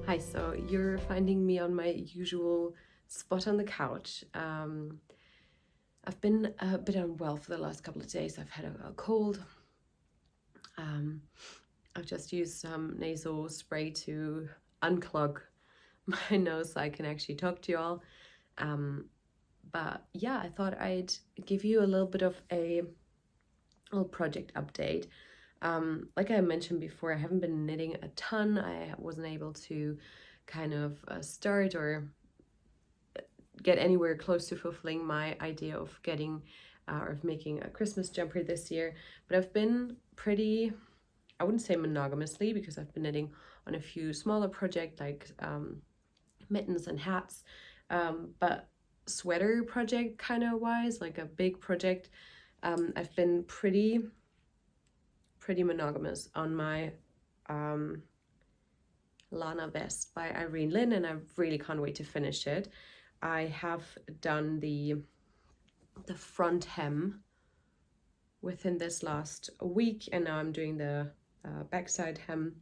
Hi, so you're finding me on my usual spot on the couch. I've been a bit unwell for the last couple of days. I've had a cold. I've just used some nasal spray to unclog my nose so I can actually talk to you all. But yeah, I thought I'd give you a little bit of a little project update. Like I mentioned before, I haven't been knitting a ton. I wasn't able to kind of start or get anywhere close to fulfilling my idea of getting or of making a Christmas jumper this year. But I've been pretty, I wouldn't say monogamously, because I've been knitting on a few smaller projects like mittens and hats, but sweater project kind of wise, like a big project, I've been pretty monogamous on my Lana vest by Irene Lynn, and I really can't wait to finish it. I have done the front hem within this last week, and now I'm doing the backside hem.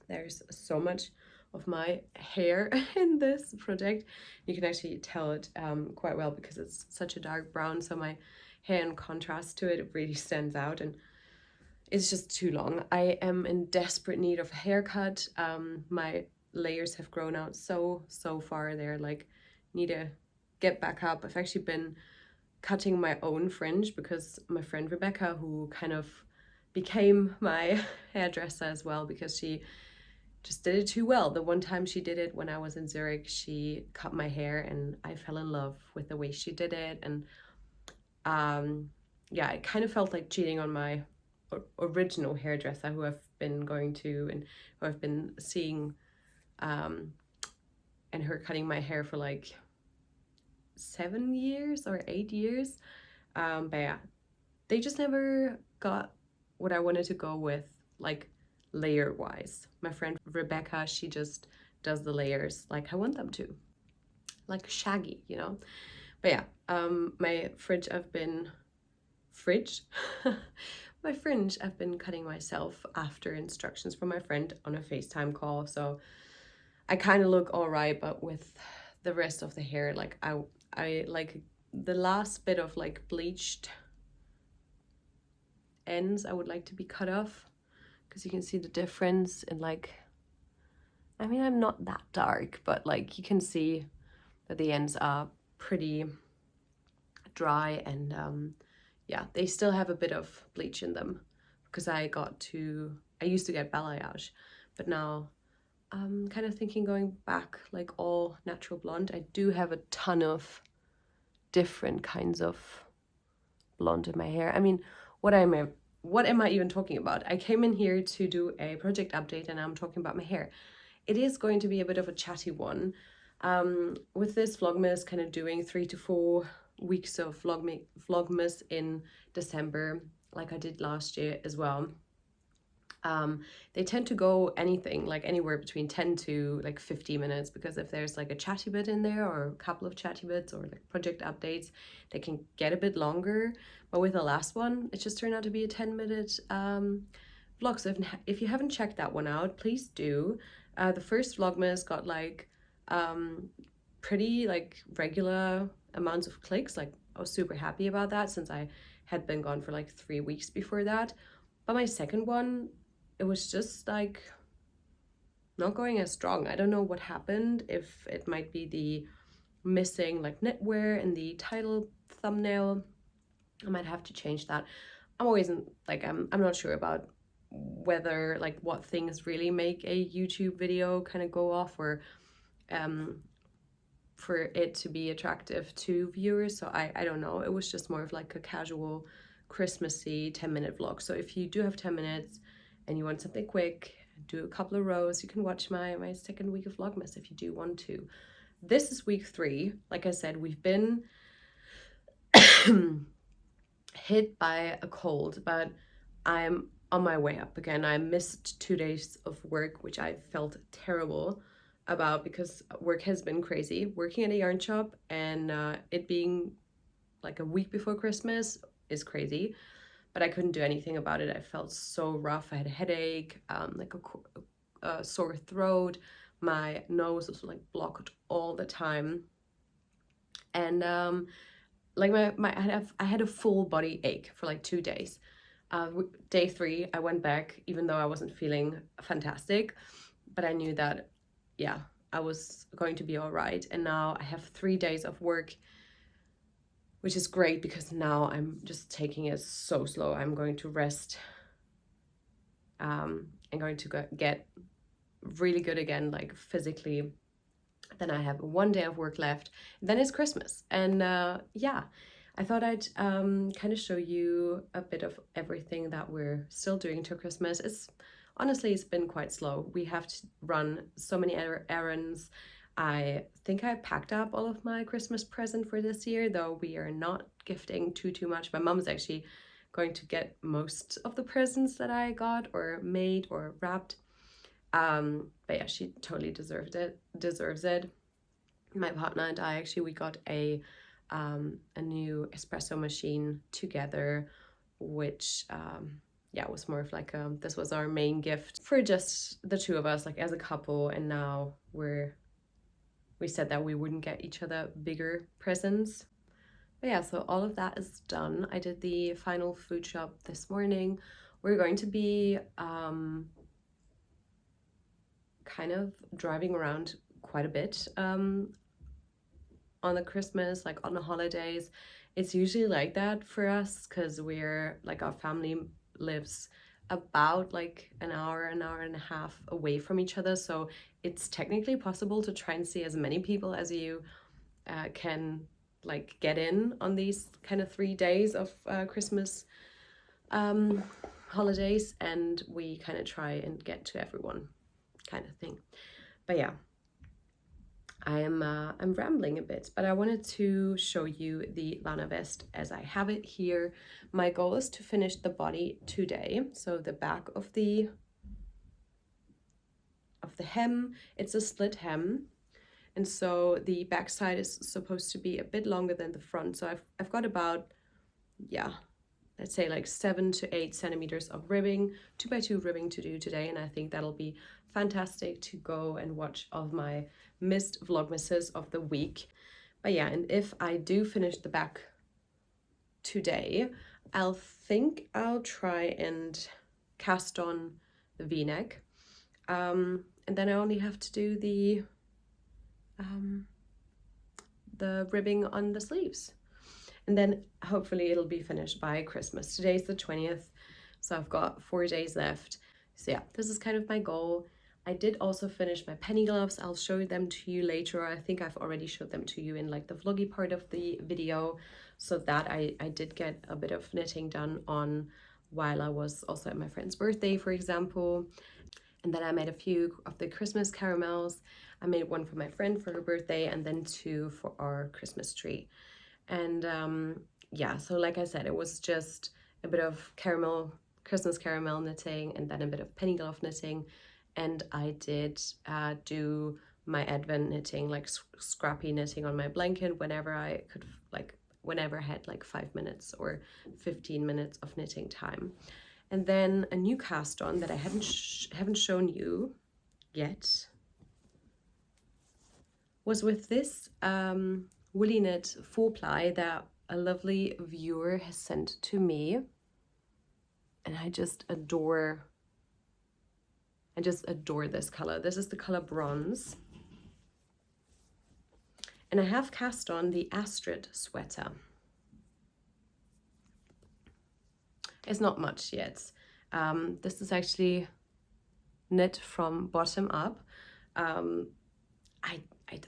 There's so much of my hair in this project. You can actually tell it quite well because it's such a dark brown, so my hair, in contrast to it, it really stands out, and it's just too long. I am in desperate need of a haircut. My layers have grown out so far. They're like, need to get back up. I've actually been cutting my own fringe because my friend Rebecca, who kind of became my hairdresser as well because she just did it too well. The one time she did it when I was in Zurich, she cut my hair and I fell in love with the way she did it. And yeah, it kind of felt like cheating on my original hairdresser who I've been going to and who I've been seeing, and her cutting my hair for like 7 years or 8 years. But yeah, they just never got what I wanted to go with, like layer wise. My friend Rebecca, she just does the layers like I want them to, like shaggy, you know. But yeah, my fringe I've been cutting myself after instructions from my friend on a FaceTime call, so I kind of look all right, but with the rest of the hair, like I like the last bit of like bleached ends I would like to be cut off, because you can see the difference in, like, I mean, I'm not that dark, but like you can see that the ends are pretty dry, and yeah, they still have a bit of bleach in them because I used to get balayage, but now I'm kind of thinking going back like all natural blonde. I do have a ton of different kinds of blonde in my hair. I mean, what am I even talking about? I came in here to do a project update and I'm talking about my hair. It is going to be a bit of a chatty one. With this Vlogmas, kind of doing 3 to 4 weeks of Vlogmas in December, like I did last year as well. They tend to go anywhere between 10 to like 50 minutes, because if there's like a chatty bit in there or a couple of chatty bits or like project updates, they can get a bit longer. But with the last one, it just turned out to be a 10-minute vlog. So if you haven't checked that one out, please do. The first Vlogmas got like pretty like regular amounts of clicks. Like I was super happy about that since I had been gone for like 3 weeks before that. But my second one, it was just like not going as strong. I don't know what happened, if it might be the missing like knitwear in the title thumbnail. I might have to change that. I'm always like I'm not sure about whether like what things really make a YouTube video kind of go off, or for it to be attractive to viewers. So I don't know. It was just more of like a casual Christmassy 10-minute vlog. So if you do have 10 minutes and you want something quick, do a couple of rows, you can watch my second week of Vlogmas if you do want to. This is week 3. Like I said, we've been hit by a cold, but I'm on my way up again. I missed 2 days of work, which I felt terrible about because work has been crazy. Working at a yarn shop and it being like a week before Christmas is crazy, but I couldn't do anything about it. I felt so rough. I had a headache, like a sore throat. my nose was like blocked all the time. And like I had a full body ache for like 2 days. Day 3, I went back, even though I wasn't feeling fantastic, but I knew that, yeah, I was going to be all right. And now I have 3 days of work, which is great because now I'm just taking it so slow. I'm going to rest. I'm going to get really good again, like physically. Then I have 1 day of work left. Then it's Christmas. And yeah, I thought I'd kind of show you a bit of everything that we're still doing to Christmas. Honestly, it's been quite slow. We have to run so many errands. I think I packed up all of my Christmas present for this year, though we are not gifting too much. My mom's actually going to get most of the presents that I got or made or wrapped. But yeah, she totally deserves it. My partner and I actually, we got a new espresso machine together, which yeah, was more of like this was our main gift for just the two of us, like as a couple. And now we said that we wouldn't get each other bigger presents. But yeah, so all of that is done. I did the final food shop this morning. We're going to be kind of driving around quite a bit on the Christmas, like on the holidays. It's usually like that for us because we're like, our family lives about like an hour and a half away from each other, so it's technically possible to try and see as many people as you can like get in on these kind of 3 days of Christmas holidays, and we kind of try and get to everyone kind of thing. But yeah, I'm rambling a bit, but I wanted to show you the Lana vest as I have it here. My goal is to finish the body today. So the back of the hem, it's a split hem, and so the back side is supposed to be a bit longer than the front. So I've got about, yeah, let's say like 7 to 8 centimeters of ribbing, 2x2 ribbing to do today, and I think that'll be fantastic to go and watch all of my missed Vlogmases of the week. But yeah, and if I do finish the back today, I'll try and cast on the V-neck, and then I only have to do the ribbing on the sleeves. And then hopefully it'll be finished by Christmas. Today's the 20th, so I've got 4 days left. So yeah, this is kind of my goal. I did also finish my penny gloves. I'll show them to you later. I think I've already showed them to you in like the vloggy part of the video. So that I did get a bit of knitting done on while I was also at my friend's birthday, for example. And then I made a few of the Christmas caramels. I made one for my friend for her birthday, and then 2 for our Christmas tree. And yeah, so like I said, it was just a bit of Christmas caramel knitting, and then a bit of penny glove knitting. And I did do my Advent knitting, like scrappy knitting on my blanket whenever I could, like whenever I had like 5 minutes or 15 minutes of knitting time. And then a new cast on that I haven't shown you yet was with this woolly knit 4-ply that a lovely viewer has sent to me, and I just adore this color. This is the color Bronze, and I have cast on the Astrid sweater. It's not much yet. This is actually knit from bottom up. I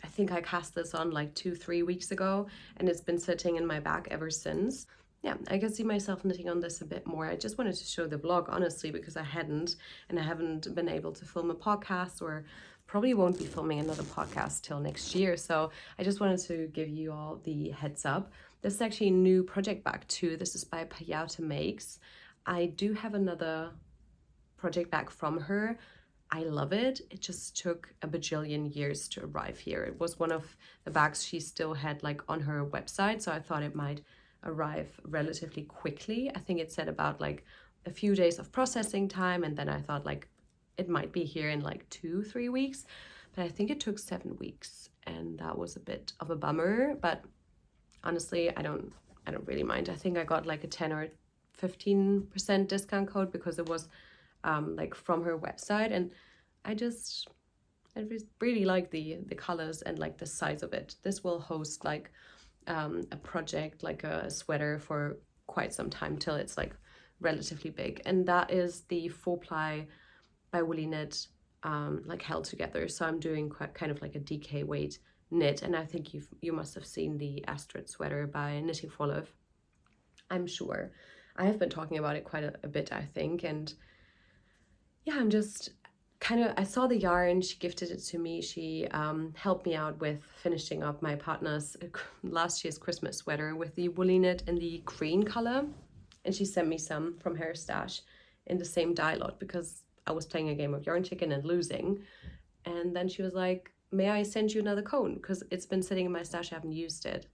think I cast this on like 2-3 weeks ago, and it's been sitting in my bag ever since. Yeah, I can see myself knitting on this a bit more. I just wanted to show the vlog, honestly, because I haven't been able to film a podcast, or probably won't be filming another podcast till next year. So I just wanted to give you all the heads up. This is actually a new project bag too. This is by Payauta Makes. I do have another project bag from her. I love it. It just took a bajillion years to arrive here. It was one of the bags she still had like on her website, so I thought it might arrive relatively quickly. I think it said about like a few days of processing time, and then I thought like it might be here in like 2-3 weeks. but I think it took 7 weeks, and that was a bit of a bummer, but honestly, I don't really mind. I think I got like a 10 or 15% discount code because it was like from her website, and I really like the colors and like the size of it. This will host like a project, like a sweater, for quite some time till it's like relatively big, and that is the 4-ply by Woolly Knit, like held together. So I'm doing quite kind of like a DK weight knit, and I think you must have seen the Astrid sweater by Knitting for Love, I'm sure. I have been talking about it quite a bit, I think, and yeah, I'm just I saw the yarn, she gifted it to me, she helped me out with finishing up my partner's last year's Christmas sweater with the Woolly Knit in the green color, and she sent me some from her stash in the same dye lot because I was playing a game of Yarn Chicken and losing, and then she was like, may I send you another cone because it's been sitting in my stash, I haven't used it.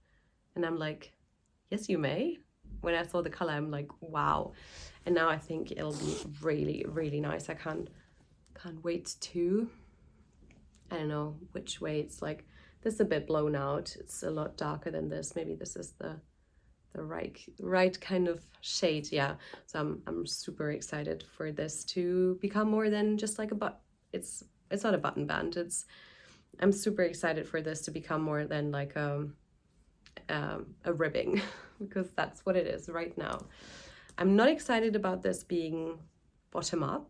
And I'm like, yes, you may. When I saw the color, I'm like, wow. And now I think it'll be really, really nice. I can't wait to, I don't know which way. It's like, this is a bit blown out. It's a lot darker than this. Maybe this is the right kind of shade. Yeah. So I'm super excited for this to become more than just like it's not a button band. I'm super excited for this to become more than like a ribbing because that's what it is right now. I'm not excited about this being bottom up,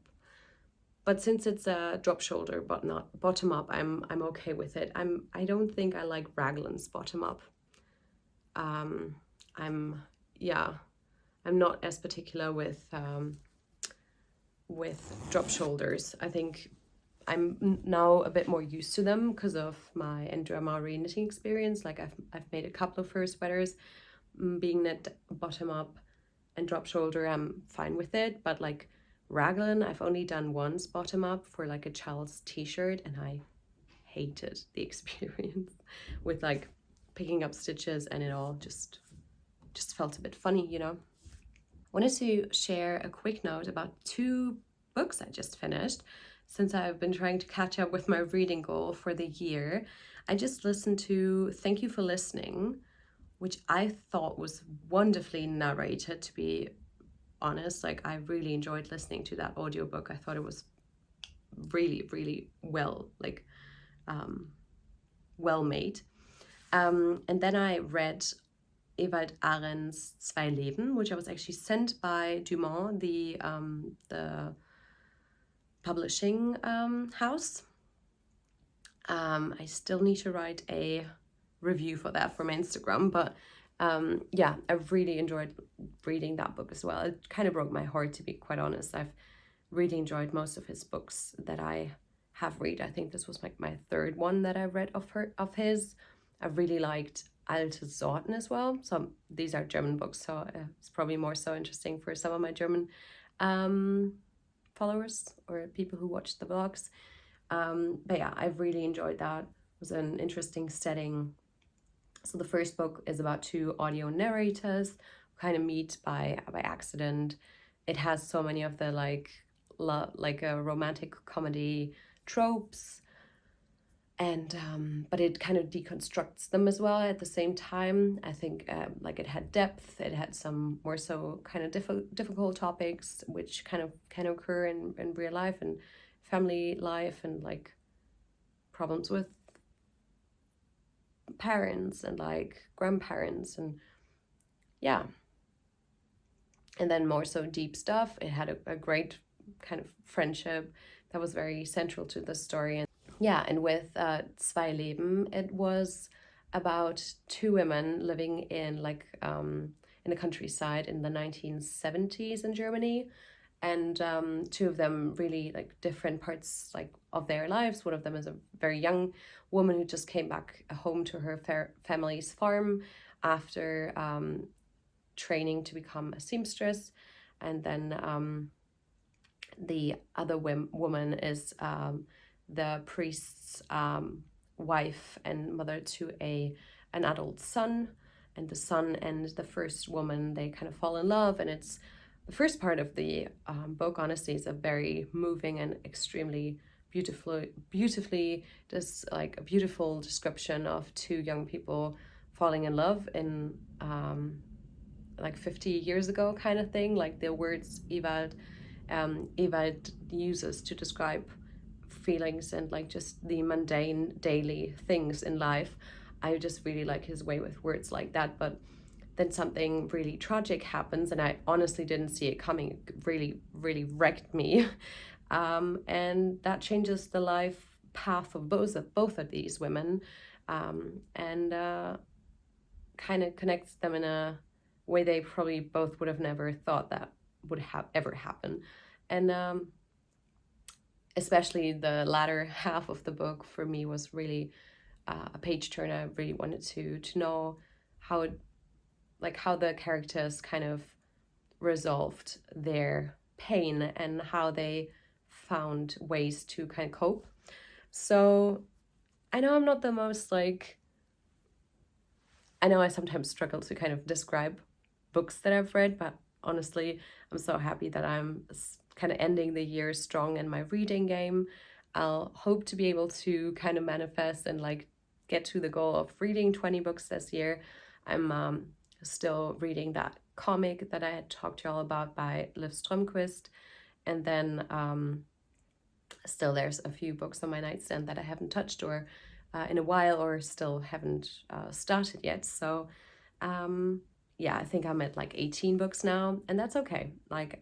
but since it's a drop shoulder but not bottom up, I'm okay with it. I don't think I like raglan's bottom up. I'm not as particular with drop shoulders. I think I'm now a bit more used to them because of my Endura Maori knitting experience. Like I've made a couple of her sweaters being knit bottom up and drop shoulder. I'm fine with it, but like raglan, I've only done once bottom up for like a child's t-shirt, and I hated the experience with like picking up stitches, and it all just felt a bit funny, you know. Wanted to share a quick note about 2 books I just finished. Since I've been trying to catch up with my reading goal for the year, I just listened to Thank You for Listening, which I thought was wonderfully narrated, to be honest. Like I really enjoyed listening to that audiobook. I thought it was really, really well made. And then I read Ewald Arendt's Zwei Leben, which I was actually sent by Dumont, the publishing house. I still need to write a review for that for my Instagram, but yeah, I really enjoyed reading that book as well. It kind of broke my heart, to be quite honest. I've really enjoyed most of his books that I have read. I think this was like my 3rd one that I read of his. I really liked Alte Sorten as well. So these are German books, so it's probably more so interesting for some of my German followers or people who watch the vlogs. But yeah, I've really enjoyed that. It was an interesting setting. So the first book is about 2 audio narrators who kind of meet by accident. It has so many of the like a romantic comedy tropes, and but it kind of deconstructs them as well at the same time. I think like it had depth, it had some more so kind of difficult topics which kind of can occur in real life and family life, and like problems with parents and like grandparents, and yeah, and then more so deep stuff. It had a great kind of friendship that was very central to the story. And yeah, and with Zwei Leben, it was about 2 women living in like in the countryside in the 1970s in Germany, and 2 of them really like different parts like of their lives. One of them is a very young woman who just came back home to her family's farm after training to become a seamstress, and then the other woman is the priest's wife and mother to an adult son, and the son and the first woman, they kind of fall in love. And it's the first part of the book, honestly, is a very moving and extremely beautifully does like a beautiful description of two young people falling in love in like 50 years ago kind of thing, like the words Ewald uses to describe feelings and like just the mundane daily things in life. I just really like his way with words like that. But then something really tragic happens, and I honestly didn't see it coming. It really, really wrecked me. And that changes the life path of both of these women, and kind of connects them in a way they probably both would have never thought that would have ever happen. And especially the latter half of the book for me was really a page turner. I really wanted to know how it, like how the characters kind of resolved their pain and how they found ways to kind of cope. So I know I'm not the most like, I know I sometimes struggle to kind of describe books that I've read, but honestly, I'm so happy that I'm kind of ending the year strong in my reading game. I'll hope to be able to kind of manifest and like get to the goal of reading 20 books this year. I'm still reading that comic that I had talked to y'all about by Liv Strömquist. And then still there's a few books on my nightstand that I haven't touched or in a while, or still haven't started yet. So yeah, I think I'm at like 18 books now, and that's okay. Like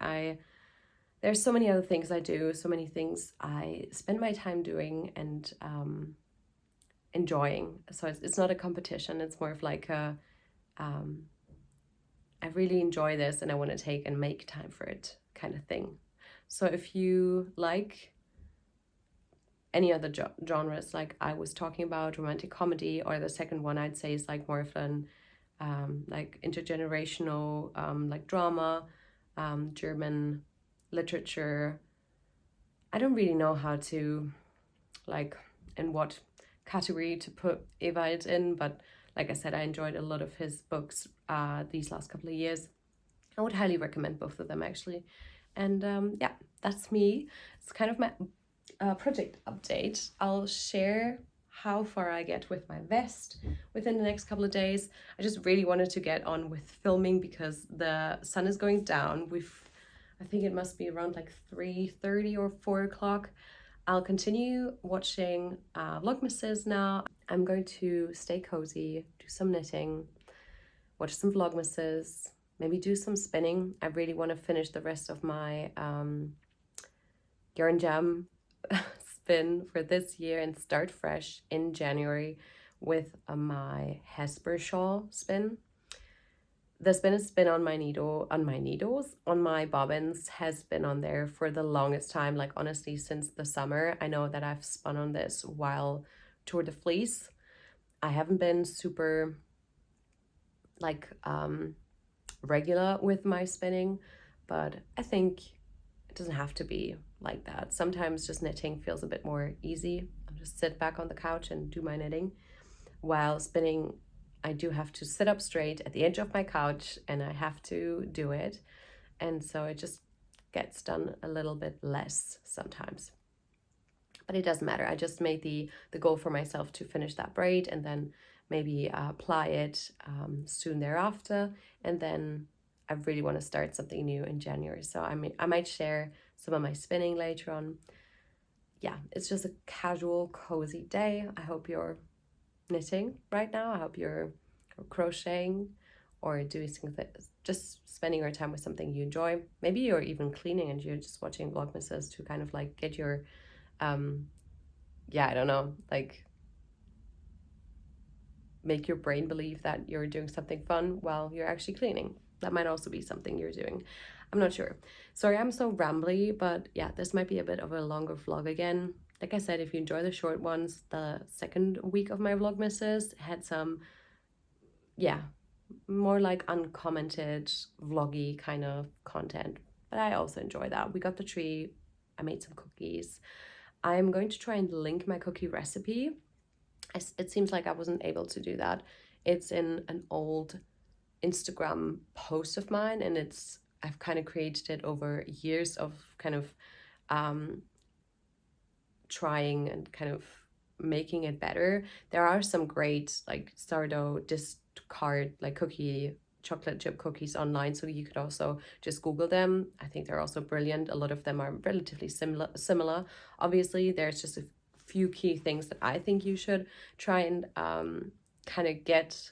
there's so many other things I do, so many things I spend my time doing and enjoying. So it's not a competition. It's more of like a, I really enjoy this and I want to take and make time for it kind of thing. So if you like any other genres, like I was talking about, romantic comedy, or the second one I'd say is like more of an like intergenerational like drama, German literature. I don't really know how to like in what category to put Ewald in, but like I said, I enjoyed a lot of his books these last couple of years. I would highly recommend both of them actually. And yeah, that's me. It's kind of my project update. I'll share how far I get with my vest within the next couple of days. I just really wanted to get on with filming because the sun is going down. I think it must be around like 3:30 or 4 o'clock. I'll continue watching Vlogmases now. I'm going to stay cozy, do some knitting, watch some Vlogmases, maybe do some spinning. I really want to finish the rest of my yarn jam spin for this year and start fresh in January with my Hesper shawl spin. The spin has been on my on my bobbins, has been on there for the longest time, like honestly since the summer. I know that I've spun on this while Tour de Fleece. I haven't been super like regular with my spinning, but I think it doesn't have to be like that. Sometimes just knitting feels a bit more easy. I'll just sit back on the couch and do my knitting. While spinning, I do have to sit up straight at the edge of my couch and I have to do it. And so it just gets done a little bit less sometimes. But it doesn't matter. I just made the goal for myself to finish that braid and then maybe apply it soon thereafter. And then I really want to start something new in January. So I might share some of my spinning later on. Yeah, it's just a casual, cozy day. I hope you're knitting right now. I hope you're crocheting or doing something, just spending your time with something you enjoy. Maybe you're even cleaning and you're just watching Vlogmases to kind of like get your, yeah, I don't know, like make your brain believe that you're doing something fun while you're actually cleaning. That might also be something you're doing. I'm not sure. Sorry, I'm so rambly, but yeah, this might be a bit of a longer vlog again. Like I said, if you enjoy the short ones, the second week of my Vlogmases had some, yeah, more like uncommented vloggy kind of content, but I also enjoy that. We got the tree, I made some cookies. I'm going to try and link my cookie recipe. It seems like I wasn't able to do that. It's in an old Instagram post of mine, and I've kind of created it over years of kind of trying and kind of making it better. There are some great like sourdough discard like cookie chocolate chip cookies online, so you could also just Google them. I think they're also brilliant. A lot of them are relatively similar. Obviously, there's just a few key things that I think you should try and kind of get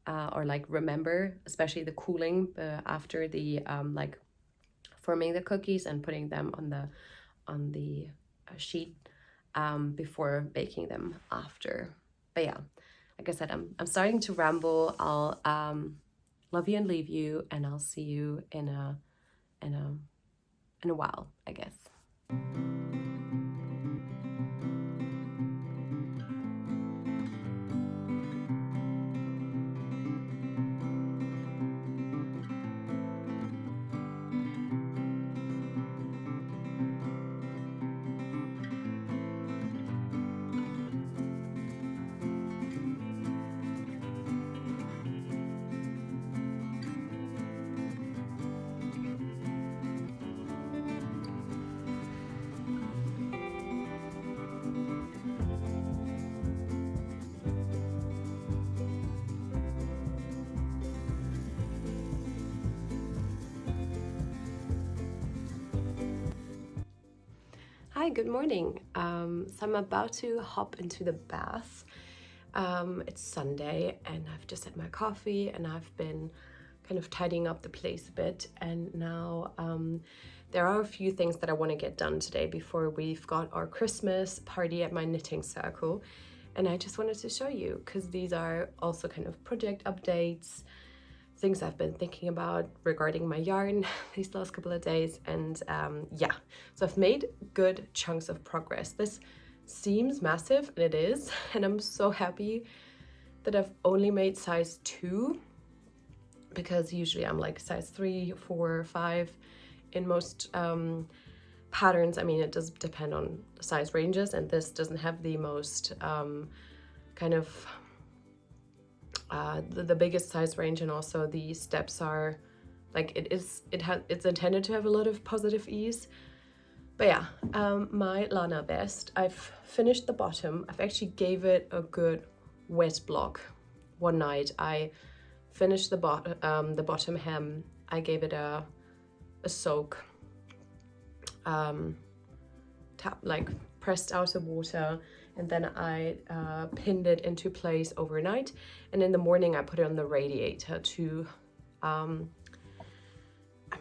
or like remember, especially the cooling after the like forming the cookies and putting them on the sheet before baking them after. But yeah, like I said, I'm starting to ramble. I'll love you and leave you, and I'll see you in a while, I guess. Hi, good morning. So I'm about to hop into the bath. It's Sunday and I've just had my coffee and I've been kind of tidying up the place a bit, and now there are a few things that I want to get done today before we've got our Christmas party at my knitting circle, and I just wanted to show you because these are also kind of project updates, things I've been thinking about regarding my yarn these last couple of days. And yeah, so I've made good chunks of progress. This seems massive, and it is, and I'm so happy that I've only made size 2, because usually I'm like size 3, 4, 5 in most patterns. I mean, it does depend on size ranges, and this doesn't have the most kind of the biggest size range, and also the steps are like it's intended to have a lot of positive ease. But yeah, my Lana vest, I've finished the bottom. I've actually gave it a good wet block one night. I finished the bottom hem. I gave it a soak, like pressed out the water, and then I pinned it into place overnight, and in the morning I put it on the radiator to I'm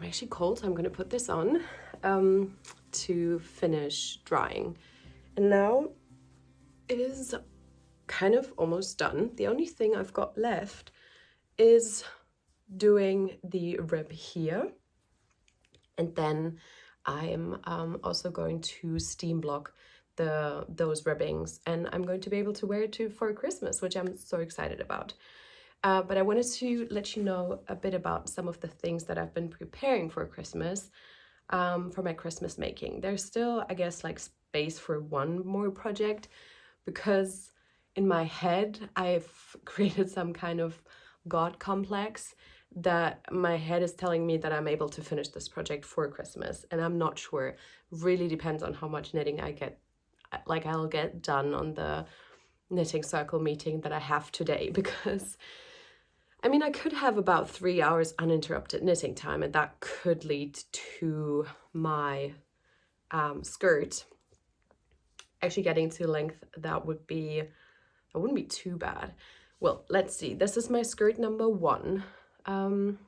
actually cold, so I'm gonna put this on to finish drying. And now it is kind of almost done. The only thing I've got left is doing the rib here, and then I'm also going to steam block those ribbings, and I'm going to be able to wear it for Christmas, which I'm so excited about. But I wanted to let you know a bit about some of the things that I've been preparing for Christmas, for my Christmas making. There's still, I guess, like space for one more project, because in my head I've created some kind of God complex that my head is telling me that I'm able to finish this project for Christmas, and I'm not sure. Really depends on how much knitting I'll get done on the knitting circle meeting that I have today, because I mean, I could have about 3 hours uninterrupted knitting time, and that could lead to my skirt actually getting to length that wouldn't be too bad. Well, let's see. This is my skirt number 1. I'm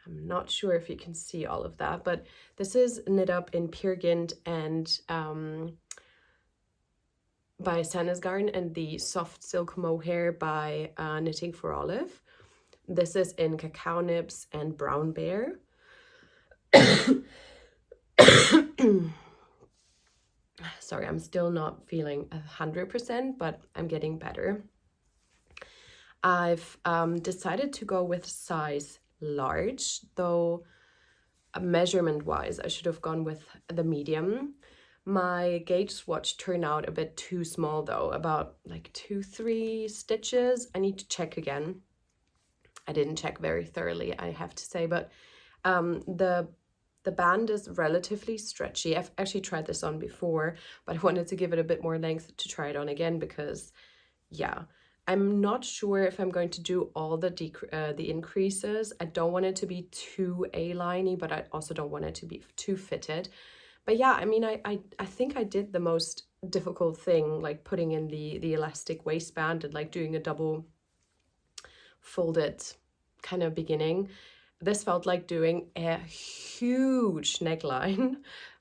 not sure if you can see all of that, but this is knit up in Peer Gynt and by Santa's Garden, and the soft silk mohair by Knitting for Olive. This is in Cacao Nibs and Brown Bear. Sorry, I'm still not feeling 100%, but I'm getting better. I've decided to go with size large, though measurement-wise, I should have gone with the medium. My gauge swatch turned out a bit too small though, about like 2-3 stitches. I need to check again. I didn't check very thoroughly, I have to say, but the The band is relatively stretchy. I've actually tried this on before, but I wanted to give it a bit more length to try it on again because, yeah, I'm not sure if I'm going to do all the increases. I don't want it to be too A-liney, but I also don't want it to be too fitted. But yeah, I mean, I think I did the most difficult thing, like putting in the elastic waistband and like doing a double folded kind of beginning. This felt like doing a huge neckline,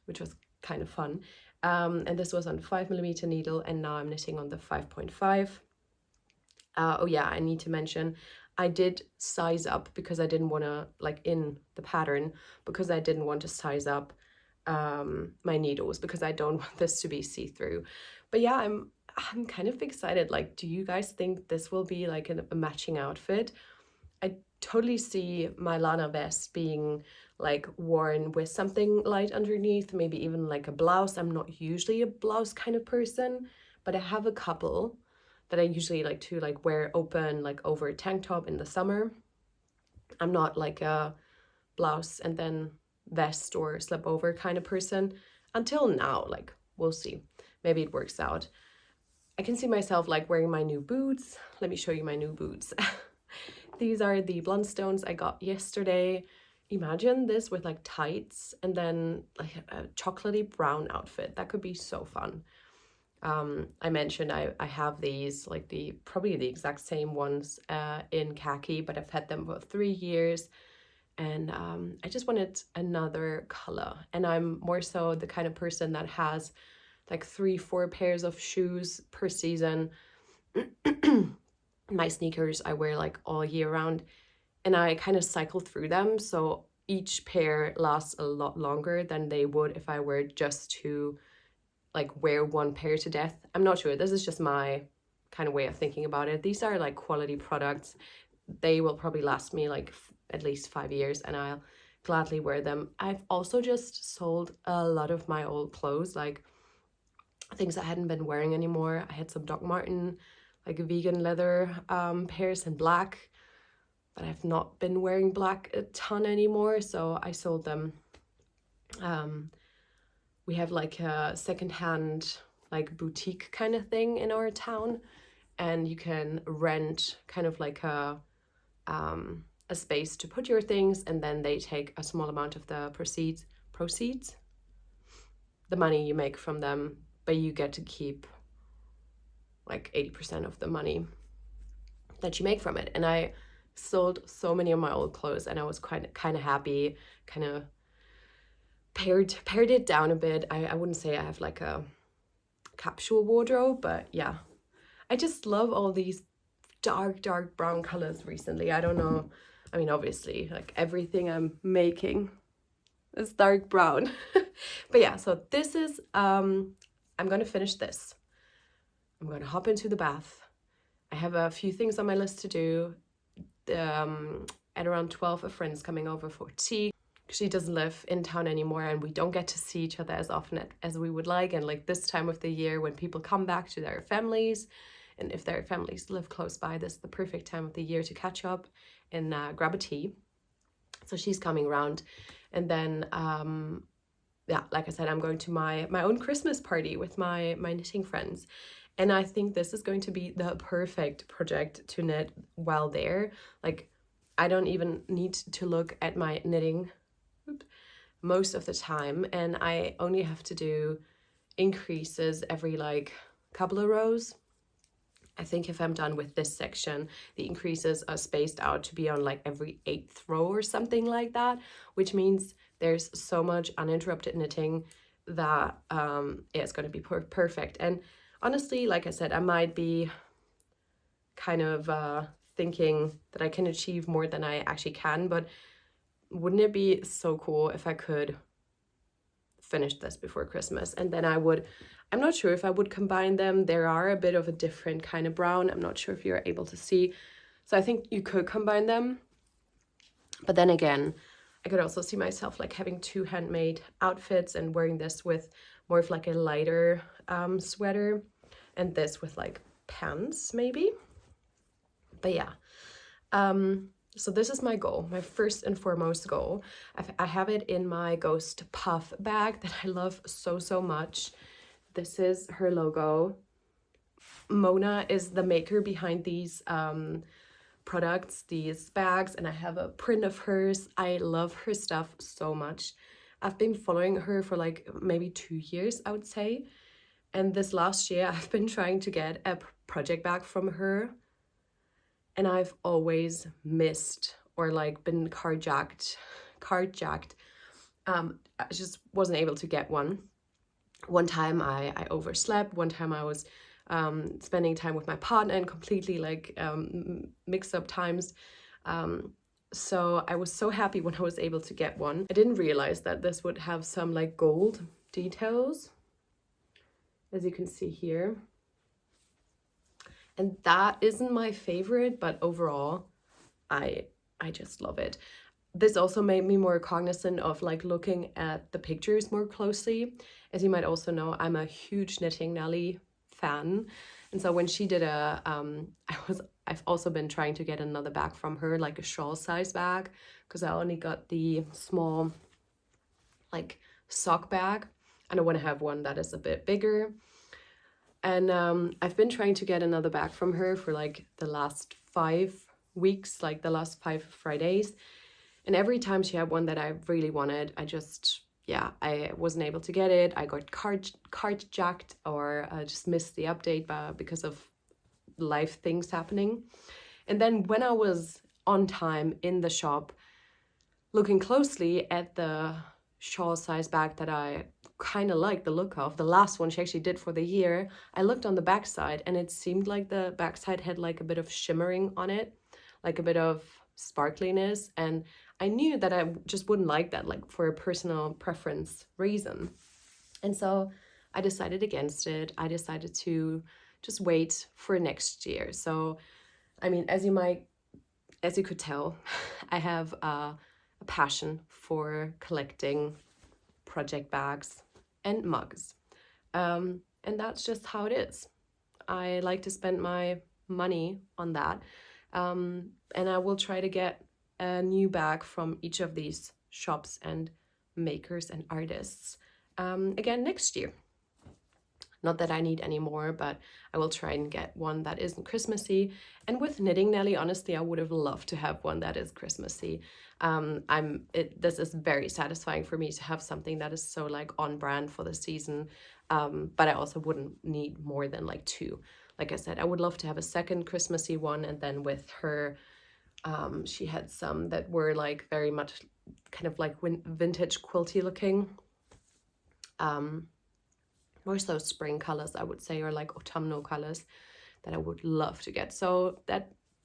which was kind of fun. And this was on 5mm needle, and now I'm knitting on the 5.5. Oh yeah, I need to mention, I did size up because I didn't want to, like in the pattern, because I didn't want to size up my needles because I don't want this to be see-through. But yeah, I'm kind of excited. Like, do you guys think this will be like a matching outfit? I totally see my Lana vest being like worn with something light underneath, maybe even like a blouse. I'm not usually a blouse kind of person, but I have a couple that I usually like to like wear open, like over a tank top in the summer. I'm not like a blouse and then vest or slip over kind of person until now. Like, we'll see. Maybe it works out. I can see myself like wearing my new boots. Let me show you my new boots. These are the Blundstones I got yesterday. Imagine this with like tights and then like a chocolatey brown outfit. That could be so fun. I mentioned I have these, like probably the exact same ones in khaki, but I've had them for 3 years. And I just wanted another color. And I'm more so the kind of person that has like 3-4 pairs of shoes per season. My sneakers I wear like all year round, and I kind of cycle through them, so each pair lasts a lot longer than they would if I were just to like wear one pair to death. I'm not sure, this is just my kind of way of thinking about it. These are like quality products. They will probably last me like at least 5 years, and I'll gladly wear them. I've also just sold a lot of my old clothes, like things I hadn't been wearing anymore. I had some Doc Marten, like vegan leather pairs in black, but I've not been wearing black a ton anymore, so I sold them. We have like a secondhand like boutique kind of thing in our town, and you can rent kind of like a space to put your things, and then they take a small amount of the proceeds, the money you make from them, but you get to keep like 80% of the money that you make from it. And I sold so many of my old clothes, and I was kind of happy, kind of pared it down a bit. I wouldn't say I have like a capsule wardrobe, but yeah, I just love all these dark brown colors recently. I don't know, I mean, obviously like everything I'm making is dark brown. But yeah, so this is I'm gonna finish this. I'm gonna hop into the bath. I have a few things on my list to do. At around 12, a friend's coming over for tea. She doesn't live in town anymore, and we don't get to see each other as often as we would like. And like this time of the year when people come back to their families, and if their families live close by, this is the perfect time of the year to catch up and grab a tea. So she's coming around. And then yeah, like I said, I'm going to my own Christmas party with my knitting friends. And I think this is going to be the perfect project to knit while there. Like, I don't even need to look at my knitting most of the time, and I only have to do increases every like couple of rows. I think if I'm done with this section, the increases are spaced out to be on like every 8th row or something like that, which means there's so much uninterrupted knitting that yeah, it's going to be perfect. And honestly, like I said, I might be kind of thinking that I can achieve more than I actually can, but wouldn't it be so cool if I could finish this before Christmas? And then I'm not sure if I would combine them. There are a bit of a different kind of brown. I'm not sure if you're able to see. So I think you could combine them. But then again, I could also see myself like having 2 handmade outfits and wearing this with more of like a lighter sweater, and this with like pants maybe. But yeah, So this is my goal, my first and foremost goal. I have it in my Ghost Puff bag that I love so, so much. This is her logo. Mona is the maker behind these products, these bags, and I have a print of hers. I love her stuff so much. I've been following her for like maybe 2 years, I would say. And this last year, I've been trying to get a project bag from her. And I've always missed or like been carjacked. I just wasn't able to get one. One time I overslept. One time I was spending time with my partner and completely like mixed up times. So I was so happy when I was able to get one. I didn't realize that this would have some like gold details, as you can see here. And that isn't my favorite, but overall, I just love it. This also made me more cognizant of like looking at the pictures more closely. As you might also know, I'm a huge Knitting Nelly fan. And so when she did I've also been trying to get another bag from her, like a shawl size bag, because I only got the small like sock bag and I want to have one that is a bit bigger. And I've been trying to get another bag from her for like the last 5 weeks, like the last 5 Fridays. And every time she had one that I really wanted, I wasn't able to get it. I got carjacked or just missed the update because of life things happening. And then when I was on time in the shop, looking closely at the shawl size bag that I kind of like the look of, the last one she actually did for the year, I looked on the backside and it seemed like the backside had like a bit of shimmering on it, like a bit of sparkliness, and I knew that I just wouldn't like that, like for a personal preference reason. And so I decided against it. I decided to just wait for next year. So, I mean, as you could tell, I have a passion for collecting project bags and mugs. And that's just how it is. I like to spend my money on that. And I will try to get a new bag from each of these shops and makers and artists again next year. Not that I need any more, but I will try and get one that isn't Christmassy. And with Knitting Nelly, honestly, I would have loved to have one that is Christmassy. This is very satisfying for me to have something that is so like on brand for the season. But I also wouldn't need more than like 2. Like I said, I would love to have a second Christmassy one, and then with her, she had some that were like very much kind of like vintage quilty looking. More so spring colors, I would say, or like autumnal colors that I would love to get. So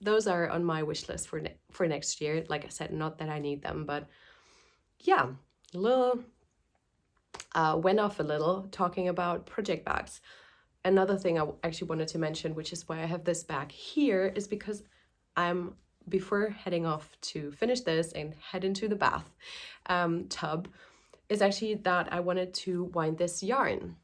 those are on my wish list for next year. Like I said, not that I need them, but yeah, a little went off a little talking about project bags. Another thing I actually wanted to mention, which is why I have this bag here, is because before heading off to finish this and head into the bath tub, is actually that I wanted to wind this yarn.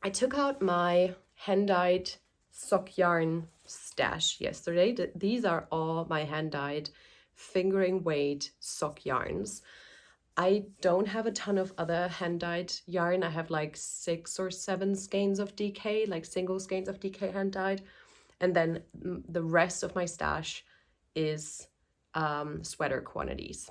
I took out my hand-dyed sock yarn stash yesterday. These are all my hand-dyed fingering weight sock yarns. I don't have a ton of other hand-dyed yarn. I have like 6 or 7 skeins of DK, like single skeins of DK hand-dyed. And then the rest of my stash is sweater quantities.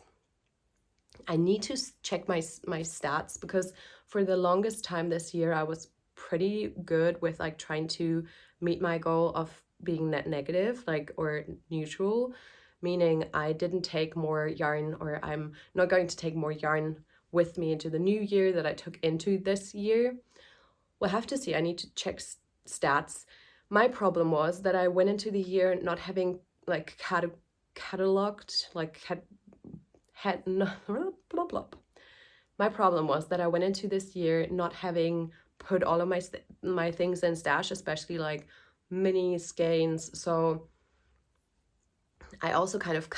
I need to check my stats, because for the longest time this year, I was pretty good with like trying to meet my goal of being net negative, like, or neutral, meaning I didn't take more yarn, or I'm not going to take more yarn with me into the new year that I took into this year. We'll have to see. I need to check stats. My problem was that I went into the year not having like cataloged, like my problem was that I went into this year not having put all of my things in stash, especially like mini skeins. So I also kind of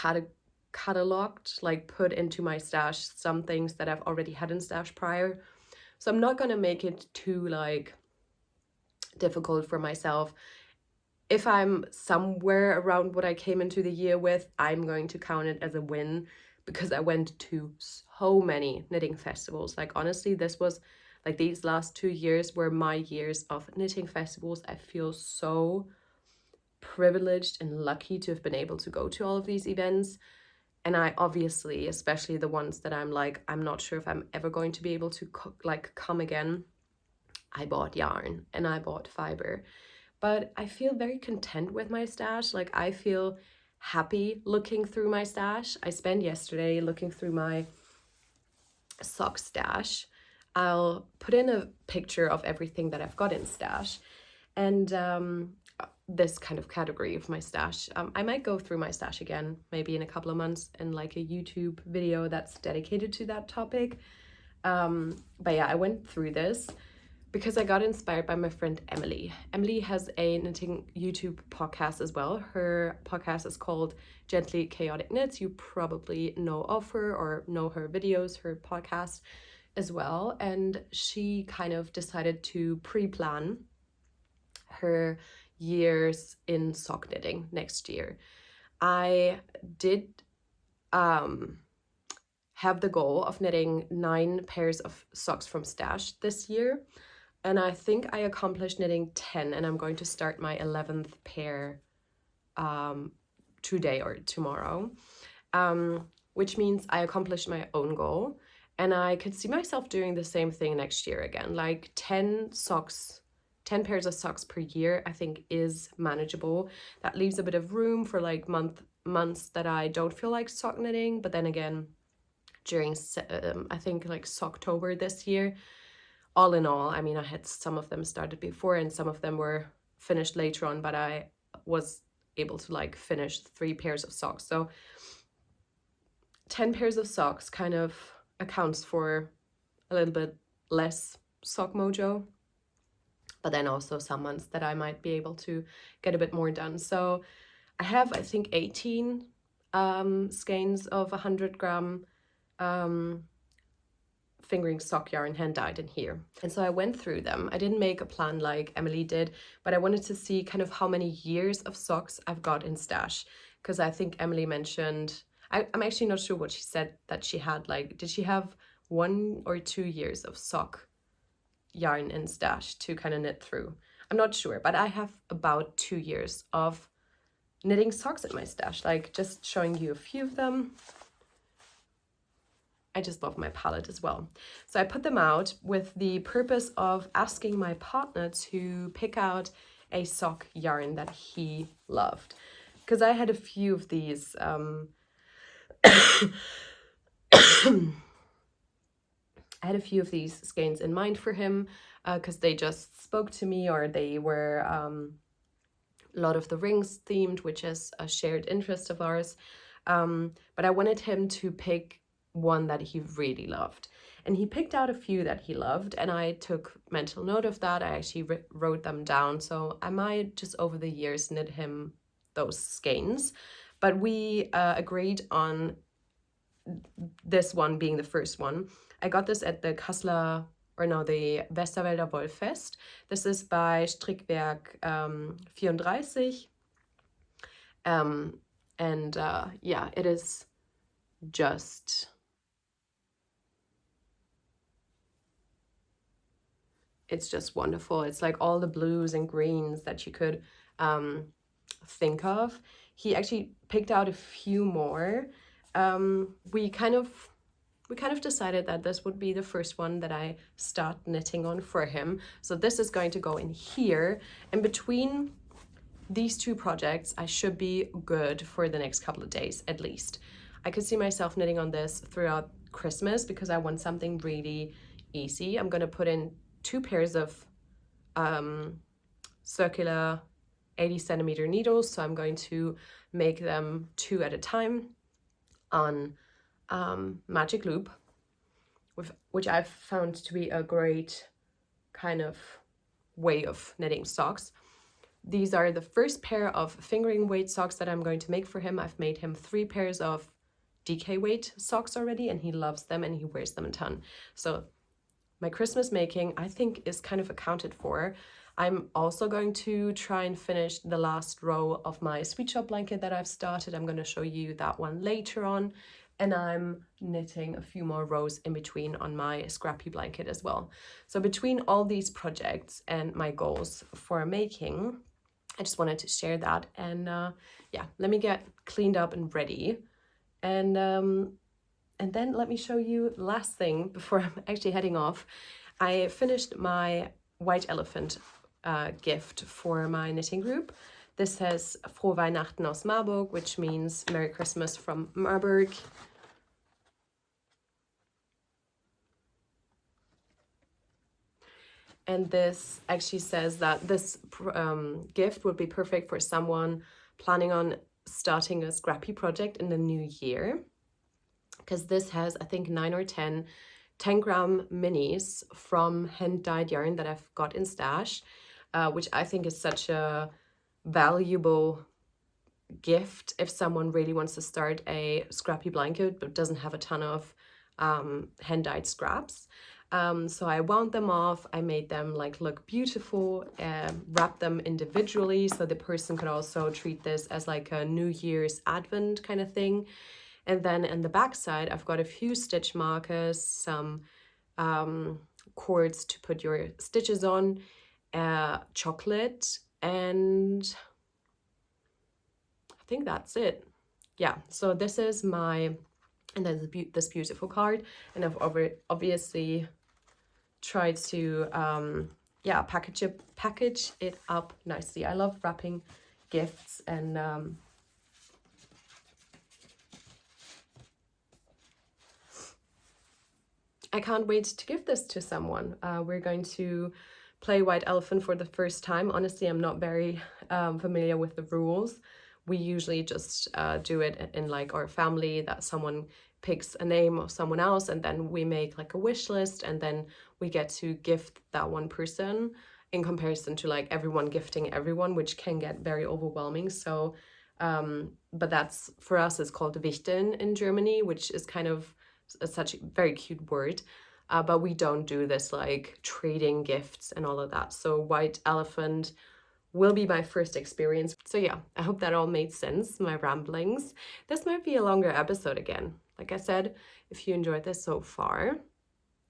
cataloged, like put into my stash some things that I've already had in stash prior. So I'm not going to make it too like difficult for myself. if I'm somewhere around what I came into the year with, I'm going to count it as a win, because I went to so many knitting festivals. Like, honestly, this was like, these last 2 years were my years of knitting festivals. I feel so privileged and lucky to have been able to go to all of these events. And I obviously, especially the ones that I'm like, I'm not sure if I'm ever going to be able to come again, I bought yarn and I bought fiber. But I feel very content with my stash. Like, I feel happy looking through my stash. I spent yesterday looking through my sock stash. I'll put in a picture of everything that I've got in stash. And this kind of category of my stash. I might go through my stash again, maybe in a couple of months, in like a YouTube video that's dedicated to that topic. But yeah, I went through this because I got inspired by my friend Emily. Emily has a knitting YouTube podcast as well. Her podcast is called Gently Chaotic Knits. You probably know of her or know her videos, her podcast as well. And she kind of decided to pre-plan her years in sock knitting next year. I did have the goal of knitting 9 pairs of socks from stash this year, and I think I accomplished knitting 10, and I'm going to start my 11th pair today or tomorrow, which means I accomplished my own goal, and I could see myself doing the same thing next year again. Like 10 pairs of socks per year, I think, is manageable. That leaves a bit of room for like months that I don't feel like sock knitting. But then again, during I think like Socktober this year, all in all, I mean, I had some of them started before and some of them were finished later on, but I was able to like finish 3 pairs of socks. So 10 pairs of socks kind of accounts for a little bit less sock mojo. But then also some months that I might be able to get a bit more done. So I have, I think, 18 skeins of 100 gram fingering sock yarn hand dyed in here. And so I went through them. I didn't make a plan like Emily did, but I wanted to see kind of how many years of socks I've got in stash. Because I think Emily mentioned, I'm actually not sure what she said that she had. Like, did she have 1 or 2 years of sock yarn in stash to kind of knit through? I'm not sure, but I have about 2 years of knitting socks in my stash. Like, just showing you a few of them. I just love my palette as well. So I put them out with the purpose of asking my partner to pick out a sock yarn that he loved, because I had a few of these I had a few of these skeins in mind for him, because they just spoke to me, or they were Lord of the Rings themed, which is a shared interest of ours. But I wanted him to pick one that he really loved. And he picked out a few that he loved, and I took mental note of that. I actually wrote them down, so I might just over the years knit him those skeins. But we agreed on this one being the first one. I got this at the the Westerwälder Wollfest. This is by Strickwerk 34. Yeah, it is just... it's just wonderful. It's like all the blues and greens that you could think of. He actually picked out a few more. We kind of decided that this would be the first one that I start knitting on for him. So this is going to go in here. And between these 2 projects, I should be good for the next couple of days at least. I could see myself knitting on this throughout Christmas because I want something really easy. I'm going to put in 2 pairs of circular 80 centimeter needles. So I'm going to make them 2 at a time on magic loop, which I've found to be a great kind of way of knitting socks. These are the first pair of fingering weight socks that I'm going to make for him. I've made him 3 pairs of DK weight socks already, and he loves them and he wears them a ton. So my Christmas making, I think, is kind of accounted for. I'm also going to try and finish the last row of my sweet shop blanket that I've started. I'm going to show you that one later on. And I'm knitting a few more rows in between on my scrappy blanket as well. So between all these projects and my goals for making, I just wanted to share that. And yeah, let me get cleaned up and ready. And then let me show you the last thing before I'm actually heading off. I finished my white elephant gift for my knitting group. This says Frohe Weihnachten aus Marburg, which means Merry Christmas from Marburg. And this actually says that this gift would be perfect for someone planning on starting a scrappy project in the new year. Because this has, I think, 9 or 10-gram minis from hand-dyed yarn that I've got in stash, which I think is such a valuable gift if someone really wants to start a scrappy blanket but doesn't have a ton of hand-dyed scraps. So I wound them off, I made them like look beautiful, wrapped them individually so the person could also treat this as like a New Year's Advent kind of thing. And then in the back side, I've got a few stitch markers, some cords to put your stitches on, chocolate, and I think that's it. Yeah, so this is my, and then this beautiful card, and I've obviously tried to yeah, package it up nicely. I love wrapping gifts, and I can't wait to give this to someone. We're going to play White Elephant for the first time. Honestly, I'm not very familiar with the rules. We usually just do it in like our family, that someone picks a name of someone else and then we make like a wish list and then we get to gift that one person, in comparison to like everyone gifting everyone, which can get very overwhelming. So but that's, for us, it's called Wichteln in Germany, which is kind of such a very cute word, but we don't do this like trading gifts and all of that. So White Elephant will be my first experience. So yeah, I hope that all made sense, my ramblings. This might be a longer episode again. Like I said, if you enjoyed this so far,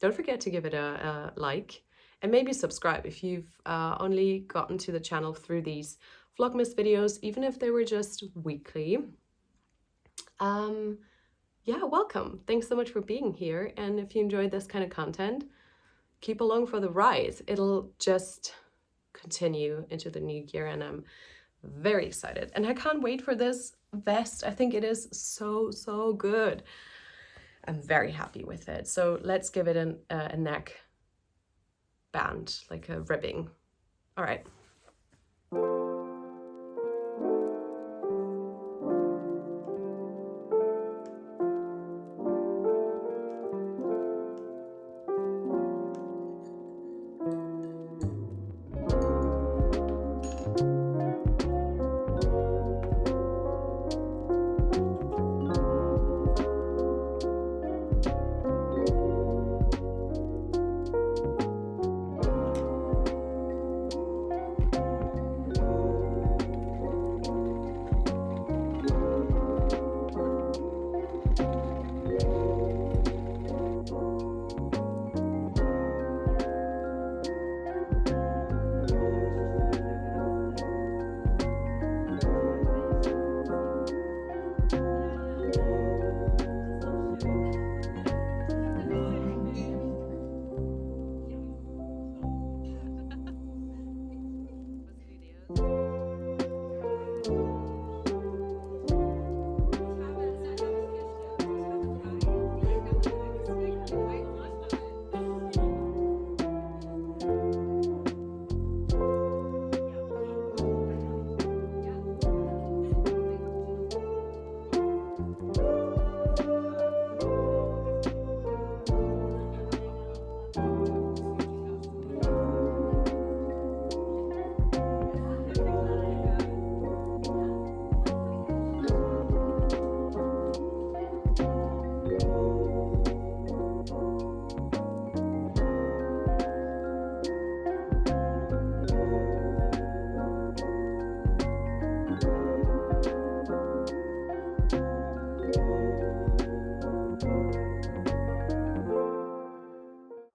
don't forget to give it a like and maybe subscribe if you've only gotten to the channel through these Vlogmas videos, even if they were just weekly. Yeah, welcome. Thanks so much for being here. And if you enjoyed this kind of content, keep along for the ride. It'll just continue into the new year and I'm very excited. And I can't wait for this vest. I think it is so good. I'm very happy with it. So let's give it a neck band, like a ribbing. All right.